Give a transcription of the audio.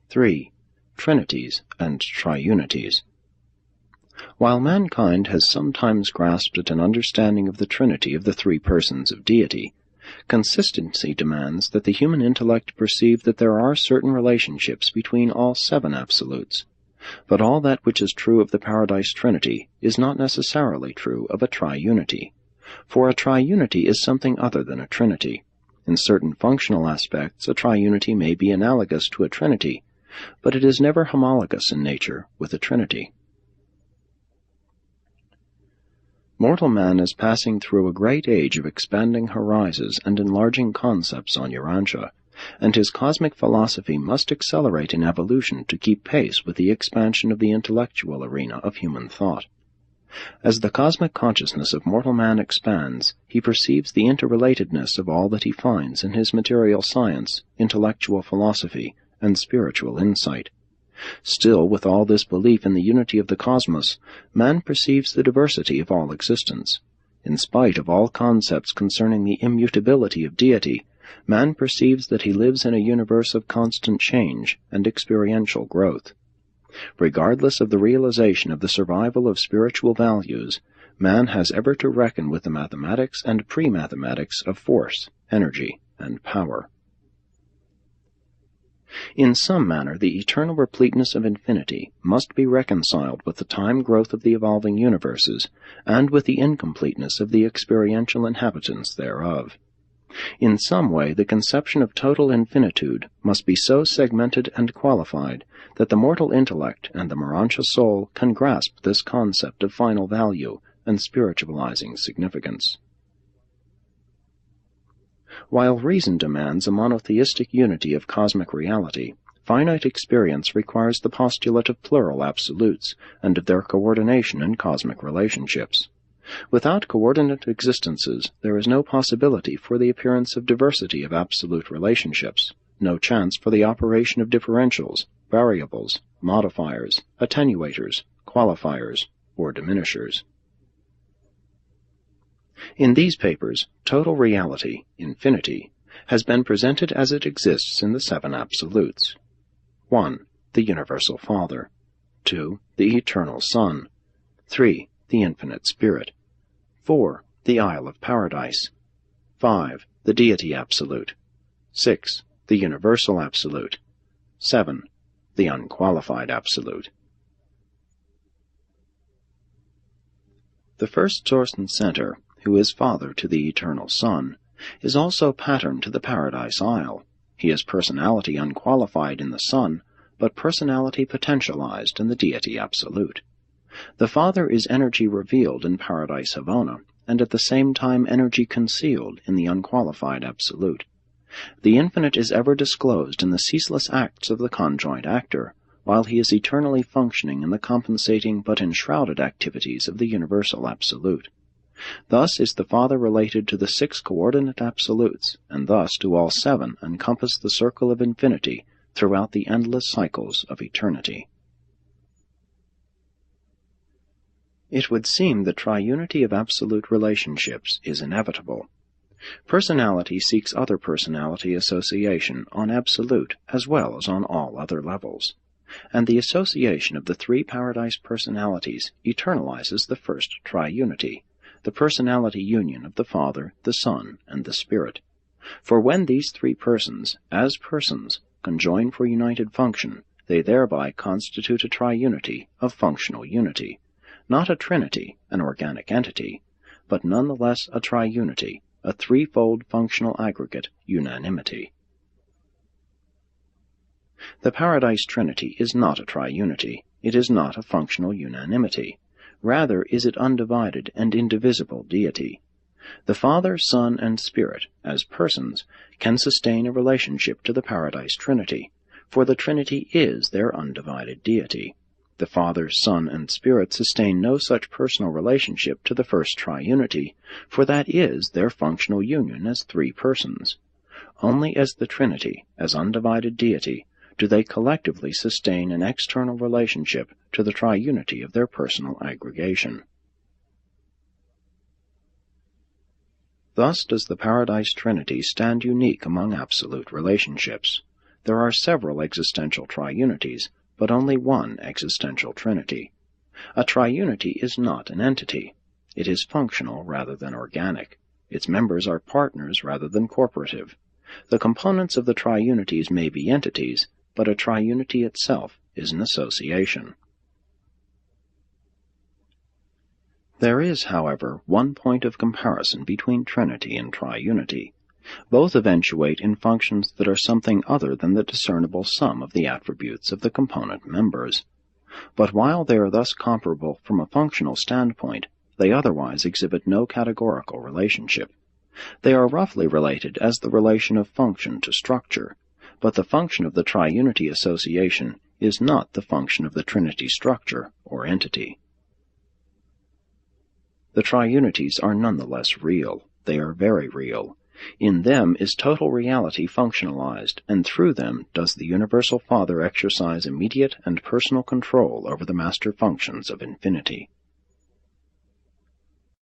3. Trinities and Triunities. While mankind has sometimes grasped at an understanding of the Trinity of the three persons of deity, consistency demands that the human intellect perceive that there are certain relationships between all seven absolutes. But all that which is true of the Paradise Trinity is not necessarily true of a triunity, for a triunity is something other than a trinity. In certain functional aspects, a triunity may be analogous to a trinity, but it is never homologous in nature with a trinity. Mortal man is passing through a great age of expanding horizons and enlarging concepts on Urantia, and his cosmic philosophy must accelerate in evolution to keep pace with the expansion of the intellectual arena of human thought. As the cosmic consciousness of mortal man expands, he perceives the interrelatedness of all that he finds in his material science, intellectual philosophy, and spiritual insight. Still, with all this belief in the unity of the cosmos, man perceives the diversity of all existence. In spite of all concepts concerning the immutability of deity, man perceives that he lives in a universe of constant change and experiential growth. Regardless of the realization of the survival of spiritual values, man has ever to reckon with the mathematics and pre-mathematics of force, energy, and power. In some manner, the eternal repleteness of infinity must be reconciled with the time growth of the evolving universes, and with the incompleteness of the experiential inhabitants thereof. In some way, the conception of total infinitude must be so segmented and qualified that the mortal intellect and the Urantia soul can grasp this concept of final value and spiritualizing significance. While reason demands a monotheistic unity of cosmic reality, finite experience requires the postulate of plural absolutes and of their coordination in cosmic relationships. Without coordinate existences, there is no possibility for the appearance of diversity of absolute relationships, no chance for the operation of differentials, variables, modifiers, attenuators, qualifiers, or diminishers. In these papers, total reality, infinity, has been presented as it exists in the seven absolutes. 1. The Universal Father. 2. The Eternal Son. 3. The Infinite Spirit. 4. The Isle of Paradise. 5. The Deity Absolute. 6. The Universal Absolute. 7. The Unqualified Absolute. The first source and center, who is Father to the Eternal Son, is also pattern to the Paradise Isle. He is personality unqualified in the Son, but personality potentialized in the Deity Absolute. The Father is energy revealed in Paradise Havana, and at the same time energy concealed in the Unqualified Absolute. The Infinite is ever disclosed in the ceaseless acts of the conjoint actor, while he is eternally functioning in the compensating but enshrouded activities of the Universal Absolute. Thus is the Father related to the six coordinate absolutes, and thus do all seven encompass the circle of infinity throughout the endless cycles of eternity. It would seem that triunity of absolute relationships is inevitable. Personality seeks other personality association on absolute as well as on all other levels, and the association of the three Paradise personalities eternalizes the first triunity, the personality union of the Father, the Son, and the Spirit. For when these three persons, as persons, conjoin for united function, they thereby constitute a triunity of functional unity, not a trinity, an organic entity, but nonetheless a triunity, a threefold functional aggregate unanimity. The Paradise Trinity is not a triunity, it is not a functional unanimity. Rather is it undivided and indivisible deity. The Father, Son, and Spirit, as persons, can sustain a relationship to the Paradise Trinity, for the Trinity is their undivided deity. The Father, Son, and Spirit sustain no such personal relationship to the first triunity, for that is their functional union as three persons. Only as the Trinity, as undivided deity, do they collectively sustain an external relationship to the triunity of their personal aggregation. Thus does the Paradise Trinity stand unique among absolute relationships. There are several existential triunities, but only one existential trinity. A triunity is not an entity. It is functional rather than organic. Its members are partners rather than corporative. The components of the triunities may be entities, but a triunity itself is an association. There is, however, one point of comparison between Trinity and triunity. Both eventuate in functions that are something other than the discernible sum of the attributes of the component members. But while they are thus comparable from a functional standpoint, they otherwise exhibit no categorical relationship. They are roughly related as the relation of function to structure, but the function of the triunity association is not the function of the trinity structure or entity. The triunities are nonetheless real. They are very real. In them is total reality functionalized, and through them does the Universal Father exercise immediate and personal control over the master functions of infinity.